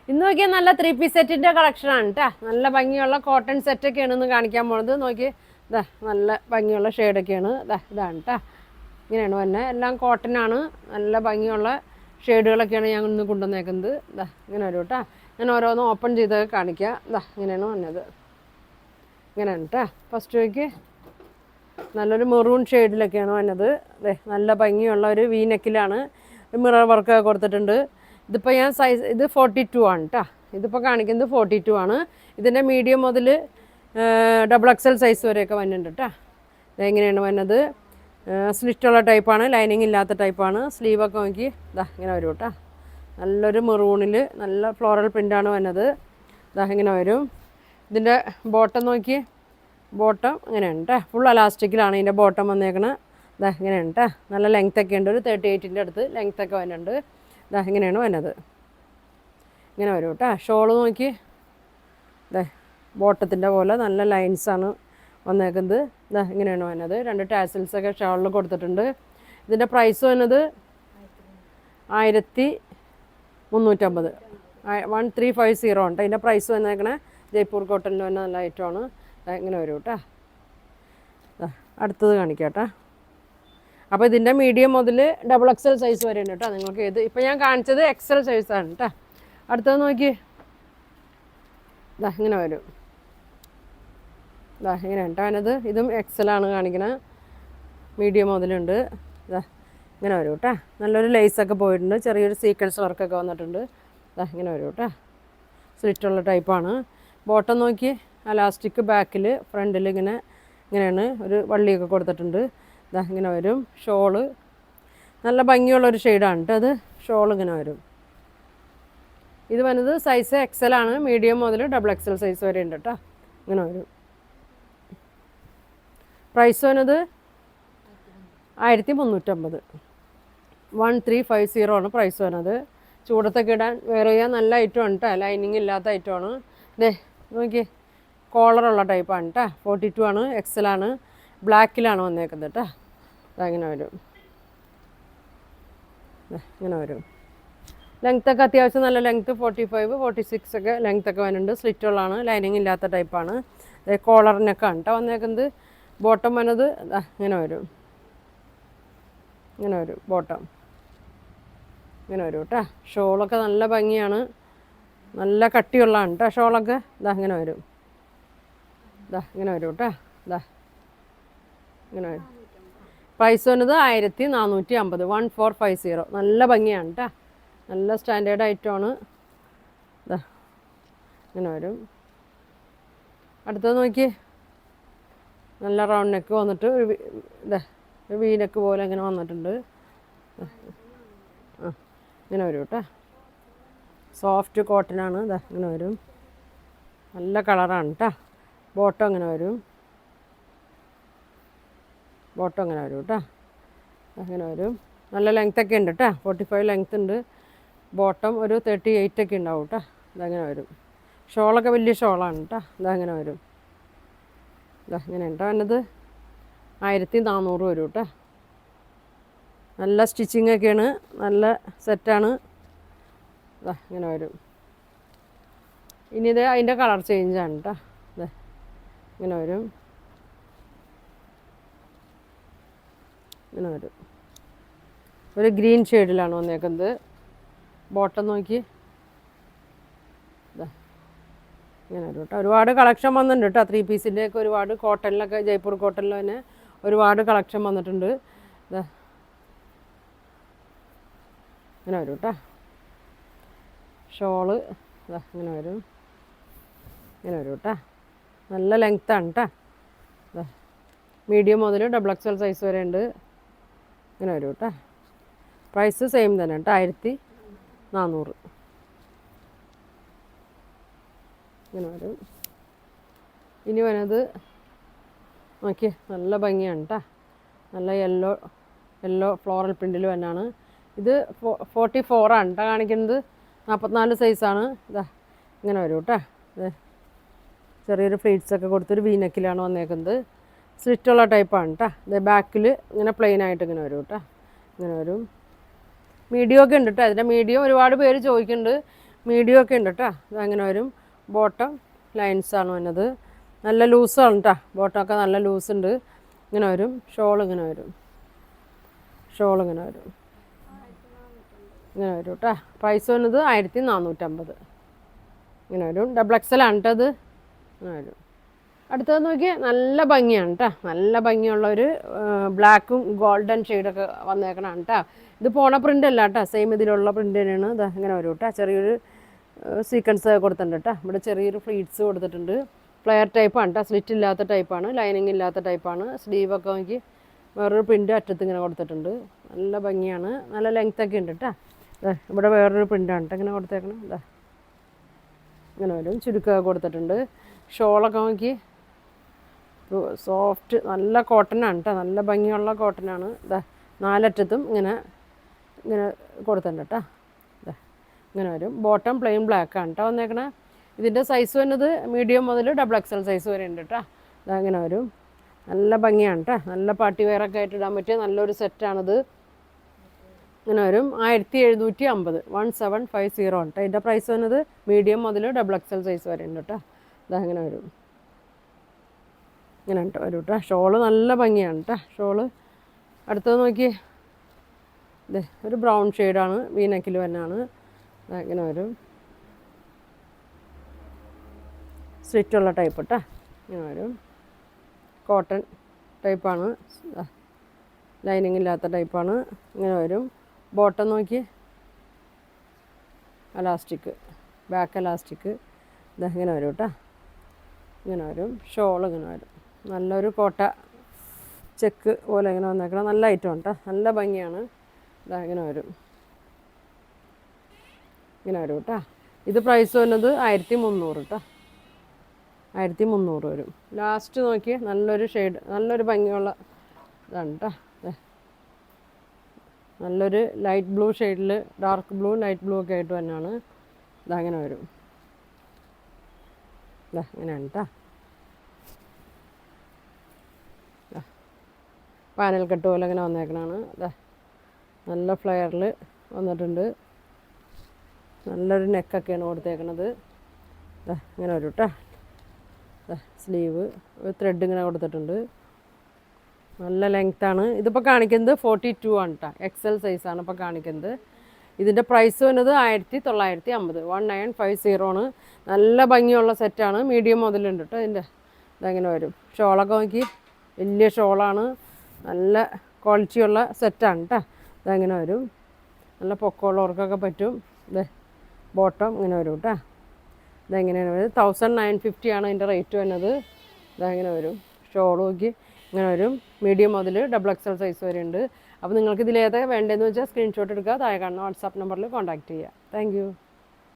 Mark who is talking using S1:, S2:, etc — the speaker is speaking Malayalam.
S1: ഇന്ന് നോക്കിയാൽ നല്ല 3 പീസ് സെറ്റിൻ്റെ കളക്ഷനാണ് കേട്ടോ. നല്ല ഭംഗിയുള്ള കോട്ടൺ സെറ്റൊക്കെയാണ് ഇന്ന് കാണിക്കാൻ പോണത്. നോക്കി ഇതാ നല്ല ഭംഗിയുള്ള ഷെയ്ഡൊക്കെയാണ്. ഇതാണ് കേട്ടോ. ഇങ്ങനെയാണ് തന്നെ എല്ലാം കോട്ടനാണ്. നല്ല ഭംഗിയുള്ള ഷെയ്ഡുകളൊക്കെയാണ് ഞാൻ ഇന്ന് കൊണ്ടുവന്നേക്കുന്നത്. ഇങ്ങനെ വരും കേട്ടോ. ഞാൻ ഓരോന്നും ഓപ്പൺ ചെയ്തൊക്കെ കാണിക്കാം. ഇങ്ങനെയാണ് വന്നത്. ഇങ്ങനെയാണ് കേട്ടോ. ഫസ്റ്റ് നോക്കി നല്ലൊരു മെറൂൺ ഷെയ്ഡിലൊക്കെയാണ് വന്നത്. നല്ല ഭംഗിയുള്ള ഒരു വീനെക്കിലാണ് മിറർ വർക്കൊക്കെ കൊടുത്തിട്ടുണ്ട്. ഇതിപ്പോൾ ഞാൻ സൈസ് ഇത് 42 ആണ് കേട്ടോ. ഇതിപ്പോൾ കാണിക്കുന്നത് 42 ആണ്. ഇതിൻ്റെ മീഡിയം മുതൽ XXL സൈസ് വരെയൊക്കെ വരുന്നുണ്ട് കേട്ടോ. ഇതെങ്ങനെയാണ് വന്നത്? സ്ലിറ്റുള്ള ടൈപ്പാണ്, ലൈനിങ് ഇല്ലാത്ത ടൈപ്പാണ്. സ്ലീവൊക്കെ നോക്കി ഇങ്ങനെ വരും കേട്ടോ. നല്ലൊരു മെറൂണിൽ നല്ല ഫ്ലോറൽ പ്രിൻ്റാണ് വന്നത്. ഇങ്ങനെ വരും. ഇതിൻ്റെ ബോട്ടം നോക്കി, ബോട്ടം ഇങ്ങനെയാണ് കേട്ടോ. ഫുൾ അലാസ്റ്റിക്കിലാണ് ഇതിൻ്റെ ബോട്ടം വന്നേക്കണത്. ഇങ്ങനെയാണ് കേട്ടോ. നല്ല ലെങ്ത്തൊക്കെ ഉണ്ട്. ഒരു 38ൻ്റെ അടുത്ത് ലെങ്ത്തൊക്കെ വരുന്നുണ്ട്. ഇങ്ങനെയാണ് വന്നത്. ഇങ്ങനെ വരും കേട്ടോ. ഷോള് നോക്കി ബോട്ടത്തിൻ്റെ പോലെ നല്ല ലൈൻസാണ് വന്നേക്കുന്നത്. ഇങ്ങനെയാണ് വന്നത്. 2 ടാസിൽസൊക്കെ ഷോളിൽ കൊടുത്തിട്ടുണ്ട്. ഇതിൻ്റെ പ്രൈസ് വന്നത് 1350. 1350 ഉണ്ട് ഇതിൻ്റെ പ്രൈസ് വന്നേക്കണേ. ജയ്പൂർ കോട്ടണിൽ തന്നെ നല്ല ഐറ്റമാണ്. ഇങ്ങനെ വരും കേട്ടോ. അടുത്തത് കാണിക്കാം കേട്ടോ. അപ്പോൾ ഇതിൻ്റെ മീഡിയം മുതൽ XXL സൈസ് വരെയുണ്ട് കേട്ടോ. നിങ്ങൾക്ക് ഇത് ഇപ്പോൾ ഞാൻ കാണിച്ചത് XL സൈസാണ് കേട്ടോ. അടുത്തത് നോക്കി ഇങ്ങനെ വരും. ഇങ്ങനെ കേട്ടോ അതിനത്. ഇതും XL ആണ് കാണിക്കണത്. മീഡിയം മുതലുണ്ട്. ഇങ്ങനെ വരും കേട്ടോ. നല്ലൊരു ലേസൊക്കെ പോയിട്ടുണ്ട്. ചെറിയൊരു സീക്വൻസ് വർക്കൊക്കെ വന്നിട്ടുണ്ട്. ഇങ്ങനെ വരും കേട്ടോ. സ്ലിറ്റുള്ള ടൈപ്പാണ്. ബോട്ടം നോക്കി അലാസ്റ്റിക് ബാക്കിൽ ഫ്രണ്ടിൽ ഇങ്ങനെയാണ് ഒരു വള്ളിയൊക്കെ കൊടുത്തിട്ടുണ്ട്. ഇങ്ങനെ വരും. ഷോള് നല്ല ഭംഗിയുള്ളൊരു ഷെയ്ഡാണ് കേട്ടോ. അത് ഷോൾ ഇങ്ങനെ വരും. ഇത് വന്നത് സൈസ് XL ആണ്. മീഡിയം മുതൽ XXL സൈസ് വരെ ഉണ്ട് കേട്ടോ. ഇങ്ങനെ വരും. പ്രൈസ് വന്നത് 1350. 1350 ആണ് പ്രൈസ് വന്നത്. ചൂടത്തൊക്കെ ഇടാൻ വേറെ ചെയ്യാൻ നല്ല ഐറ്റമാണ് കേട്ടോ. ലൈനിങ് ഇല്ലാത്ത ഐറ്റമാണ്. നോക്കി കോളറുള്ള ടൈപ്പാണ് കേട്ടോ. 42 ആണ്. XL ആണ്. ബ്ലാക്കിലാണ് വന്നേക്കുന്നത് കേട്ടോ. ഇങ്ങനെ വരും. ഇങ്ങനെ വരും. ലെങ്ത്തൊക്കെ അത്യാവശ്യം നല്ല ലെങ്ത്ത് 45, 46 ഒക്കെ ലെങ്ത്തൊക്കെ വരുന്നുണ്ട്. സ്ലിറ്റുള്ളതാണ്. ലൈനിങ് ഇല്ലാത്ത ടൈപ്പാണ്. കോളറിനൊക്കെ ആണ് കേട്ടോ വന്നേക്കുന്നത്. ബോട്ടം വന്നത് ഇങ്ങനെ വരും. ഇങ്ങനെ വരും ബോട്ടം. ഇങ്ങനെ വരും കേട്ടോ. ഷോളൊക്കെ നല്ല ഭംഗിയാണ്. നല്ല കട്ടിയുള്ളതാണ് കേട്ടോ ഷോളൊക്കെ. ഇങ്ങനെ വരും. ഇങ്ങനെ വരും കേട്ടോ. ഇങ്ങനെ വരും. പ്രൈസ് വന്നത് 1450. 1450. നല്ല ഭംഗിയാണ് കേട്ടോ. നല്ല സ്റ്റാൻഡേർഡ് ഐറ്റമാണ്. ഇങ്ങനെ വരും. അടുത്തത് നോക്കി നല്ല റൗണ്ട് നെക്ക് വന്നിട്ട് ഒരു വീനെക്ക് പോലെ ഇങ്ങനെ വന്നിട്ടുണ്ട്. ഇങ്ങനെ വരും കേട്ടോ. സോഫ്റ്റ് കോട്ടനാണ്. ഇങ്ങനെ വരും. നല്ല കളറാണ് കേട്ടോ. ബോട്ടം ഇങ്ങനെ വരും. ബോട്ടം ഇങ്ങനെ വരും കേട്ടോ. അങ്ങനെ വരും. നല്ല ലെങ്ത്തൊക്കെ ഉണ്ട് കേട്ടോ. 45 ലെങ്ത്ത് ഉണ്ട്. ബോട്ടം ഒരു 38 ഒക്കെ ഉണ്ടാവും കേട്ടോ. ഇതങ്ങനെ വരും. ഷോളൊക്കെ വലിയ ഷോളാണ് കേട്ടോ. ഇതങ്ങനെ വരും. ഇങ്ങനെ ഉണ്ടോ എന്നത് 1400 വരും കേട്ടോ. നല്ല സ്റ്റിച്ചിങ് ഒക്കെയാണ്. നല്ല സെറ്റാണ്. ഇങ്ങനെ വരും. ഇനി ഇത് അതിൻ്റെ കളർ ചേഞ്ചാണ് കേട്ടോ. ഇങ്ങനെ വരും. ഇങ്ങനെ വരും. ഒരു ഗ്രീൻ ഷെയ്ഡിലാണ് വന്നേക്കുന്നത്. ബോട്ടം നോക്കി ഇങ്ങനെ വരും കേട്ടോ. ഒരുപാട് കളക്ഷൻ വന്നിട്ടുണ്ട് കേട്ടോ. 3 പീസിൻ്റെയൊക്കെ ഒരുപാട് കോട്ടണിലൊക്കെ ജയ്പൂർ കോട്ടണിൽ തന്നെ ഒരുപാട് കളക്ഷൻ വന്നിട്ടുണ്ട്. ഇങ്ങനെ വരും കേട്ടോ. ഷോള് ഇങ്ങനെ വരും. ഇങ്ങനെ വരും കേട്ടോ. നല്ല ലെങ്ത്താണ് കേട്ടോ. മീഡിയം മുതൽ XXL സൈസ് വരെ ഉണ്ട്. ഇങ്ങനെ വരും കേട്ടോ. പ്രൈസ് സെയിം തന്നെ കേട്ടോ. 1400. ഇങ്ങനെ വരും. ഇനി വരുന്നത് നോക്കി നല്ല ഭംഗിയാണ് കേട്ടോ. നല്ല യെല്ലോ ഫ്ലോറൽ പ്രിൻറ്റിൽ തന്നെയാണ്. ഇത് 44 ആണ് കേട്ടോ കാണിക്കുന്നത്. 44 സൈസാണ്. ഇങ്ങനെ വരും കേട്ടോ. ചെറിയൊരു ഫ്ലീറ്റ്സൊക്കെ കൊടുത്തൊരു വീനെക്കിലാണ് വന്നേക്കുന്നത്. സ്ലിറ്റുള്ള ടൈപ്പാണ് കേട്ടോ. ബാക്കിൽ ഇങ്ങനെ പ്ലെയിൻ ആയിട്ട് ഇങ്ങനെ വരും കേട്ടോ. ഇങ്ങനെ വരും. മീഡിയം ഒക്കെ ഉണ്ട് കേട്ടോ. അതിൻ്റെ മീഡിയം ഒരുപാട് പേര് ചോദിക്കുന്നുണ്ട്. മീഡിയം ഒക്കെ ഉണ്ട് കേട്ടോ. ഇതങ്ങനെ വരും. ബോട്ടം ലൈൻസാണ് വന്നത്. നല്ല ലൂസാണ് കേട്ടോ. ബോട്ടമൊക്കെ നല്ല ലൂസ് ഉണ്ട്. ഇങ്ങനെ വരും. ഷോൾ ഇങ്ങനെ വരും. ഇങ്ങനെ വരും കേട്ടോ. പ്രൈസ് വന്നത് 1450. ഇങ്ങനെ വരും. ഡബിൾ എക്സൽ ആണ് കേട്ടോ അത്. ഇങ്ങനെ വരും. അടുത്തത് നോക്കിയാൽ നല്ല ഭംഗിയാണ് കേട്ടോ. നല്ല ഭംഗിയുള്ള ഒരു ബ്ലാക്കും ഗോൾഡൻ ഷെയ്ഡൊക്കെ വന്നേക്കണതാണ് കേട്ടോ. ഇത് പോണ പ്രിൻ്റ് അല്ല കേട്ടോ. സെയിം ഇതിലുള്ള പ്രിൻ്റ് തന്നെയാണ്. ഇത് ഇങ്ങനെ വരും കേട്ടോ. ചെറിയൊരു സീക്വൻസ് കൊടുത്തിട്ടുണ്ട് കേട്ടോ. ഇവിടെ ചെറിയൊരു ഫ്ലീറ്റ്സ് കൊടുത്തിട്ടുണ്ട്. ഫ്ലെയർ ടൈപ്പാണ് കേട്ടോ. സ്ലിറ്റ് ഇല്ലാത്ത ടൈപ്പാണ്. ലൈനിങ് ഇല്ലാത്ത ടൈപ്പാണ്. സ്ലീവൊക്കെ നോക്കി വേറൊരു പ്രിൻ്റ് അറ്റത്ത് ഇങ്ങനെ കൊടുത്തിട്ടുണ്ട്. നല്ല ഭംഗിയാണ്. നല്ല ലെങ്ത്തൊക്കെ ഉണ്ട് കേട്ടോ. ഇവിടെ വേറൊരു പ്രിൻ്റാണ് കേട്ടോ ഇങ്ങനെ കൊടുത്തേക്കണം. ഇതാ ഇങ്ങനെ വരും. ചുരുക്കമൊക്കെ കൊടുത്തിട്ടുണ്ട്. ഷോളൊക്കെ നോക്കി സോഫ്റ്റ് നല്ല കോട്ടനാണ് കേട്ടോ. നല്ല ഭംഗിയുള്ള കോട്ടനാണ്. ഇതാ നാലറ്റത്തും ഇങ്ങനെ കൊടുത്തിട്ടുണ്ട് കേട്ടോ. ഇതാ ഇങ്ങനെ വരും. ബോട്ടം പ്ലെയിൻ ബ്ലാക്കാണ് കേട്ടോ വന്നേക്കണേ. ഇതിൻ്റെ സൈസ് വന്നത് മീഡിയം മുതൽ ഡബിൾ എക്സൽ സൈസ് വരെ ഉണ്ട് കേട്ടോ. ഇതാ ഇങ്ങനെ വരും. നല്ല ഭംഗിയാണ് കേട്ടോ. നല്ല പാർട്ടി വെയറൊക്കെ ആയിട്ട് ഇടാൻ പറ്റിയ നല്ലൊരു സെറ്റാണിത്. ഇങ്ങനെ വരും. 1750 1750 ആണ് കേട്ടോ. ഇതിൻ്റെ പ്രൈസ് വന്നത് മീഡിയം മുതൽ ഡബിൾ എക്സൽ സൈസ് വരെ ഉണ്ട് കേട്ടോ. ഇതാ ഇങ്ങനെ വരും. ഇങ്ങനെ കേട്ടോ വരും കേട്ടോ. ഷോള് നല്ല ഭംഗിയാണ് കേട്ടോ. ഷോള് അടുത്തത് നോക്കിയേ. ഇതേ ഒരു ബ്രൗൺ ഷെയ്ഡാണ്. വീനെക്കിൽ തന്നെയാണ്. ഇങ്ങനെ വരും. സ്ലിറ്റുള്ള ടൈപ്പ് കേട്ടോ. ഇങ്ങനെ വരും. കോട്ടൺ ടൈപ്പാണ്. ലൈനിങ് ഇല്ലാത്ത ടൈപ്പാണ്. ഇങ്ങനെ വരും. ബോട്ടം നോക്കി അലാസ്റ്റിക്, ബാക്ക് അലാസ്റ്റിക്. ഇങ്ങനെ വരും കേട്ടോ. ഇങ്ങനെ വരും. ഷോൾ ഇങ്ങനെ വരും. നല്ലൊരു കോട്ട ചെക്ക് പോലെ ഇങ്ങനെ വന്നേക്കണം. നല്ല ഐറ്റം കേട്ടോ. നല്ല ഭംഗിയാണ്. ഇങ്ങനെ വരും. ഇങ്ങനെ വരും കേട്ടോ. ഇത് പ്രൈസ് വന്നത് 1300 കേട്ടോ. 1300 വരും. ലാസ്റ്റ് നോക്കി നല്ലൊരു ഷെയ്ഡ്, നല്ലൊരു ഭംഗിയുള്ള ഇതാണ് കേട്ടോ. നല്ലൊരു ലൈറ്റ് ബ്ലൂ ഷെയ്ഡിൽ ഡാർക്ക് ബ്ലൂ ലൈറ്റ് ബ്ലൂ ഒക്കെ ആയിട്ട് തന്നെയാണ്. ഇതങ്ങനെ വരും. ഇങ്ങനെയാണ് കേട്ടോ. പാനൽ കട്ട് പോലെ ഇങ്ങനെ വന്നേക്കണതാണ്. നല്ല ഫ്ലെയറിൽ വന്നിട്ടുണ്ട്. നല്ലൊരു നെക്കൊക്കെയാണ് കൊടുത്തേക്കണത്. ഇങ്ങനെ വരും കേട്ടോ. സ്ലീവ് ത്രെഡ് ഇങ്ങനെ കൊടുത്തിട്ടുണ്ട്. നല്ല ലെങ്ത്താണ്. ഇതിപ്പോൾ കാണിക്കുന്നത് 42 ആണ് കേട്ടോ. എക്സൽ സൈസാണ് ഇപ്പോൾ കാണിക്കുന്നത്. ഇതിൻ്റെ പ്രൈസ് വന്നത് 1950 1950 ആണ്. നല്ല ഭംഗിയുള്ള സെറ്റാണ്. മീഡിയം മുതലുണ്ട് കേട്ടോ. ഇതെങ്ങനെ വരും. ഷോളൊക്കെ നോക്കി വലിയ ഷോളാണ്. നല്ല ക്വാളിറ്റിയുള്ള സെറ്റാണ് കേട്ടോ. ഇതെങ്ങനെ വരും. നല്ല പൊക്കമുള്ളവർക്കൊക്കെ പറ്റും. ബോട്ടം ഇങ്ങനെ വരും കേട്ടോ. ഇതെങ്ങനെയാണ് വരുന്നത് 1950 ആണ് ഇതിൻ്റെ റേറ്റ് വരുന്നത്. ഇതെങ്ങനെ വരും. ഷോൾ നോക്കി ഇങ്ങനെ വരും. മീഡിയം മുതൽ ഡബിൾ എക്സൽ സൈസ് വരെ ഉണ്ട്. അപ്പോൾ നിങ്ങൾക്ക് ഇതിലേതാ വേണ്ടതെന്ന് വെച്ചാൽ സ്ക്രീൻഷോട്ട് എടുക്കുക. താഴെ കാണുന്ന വാട്സാപ്പ് നമ്പറിൽ കോൺടാക്റ്റ് ചെയ്യുക. താങ്ക്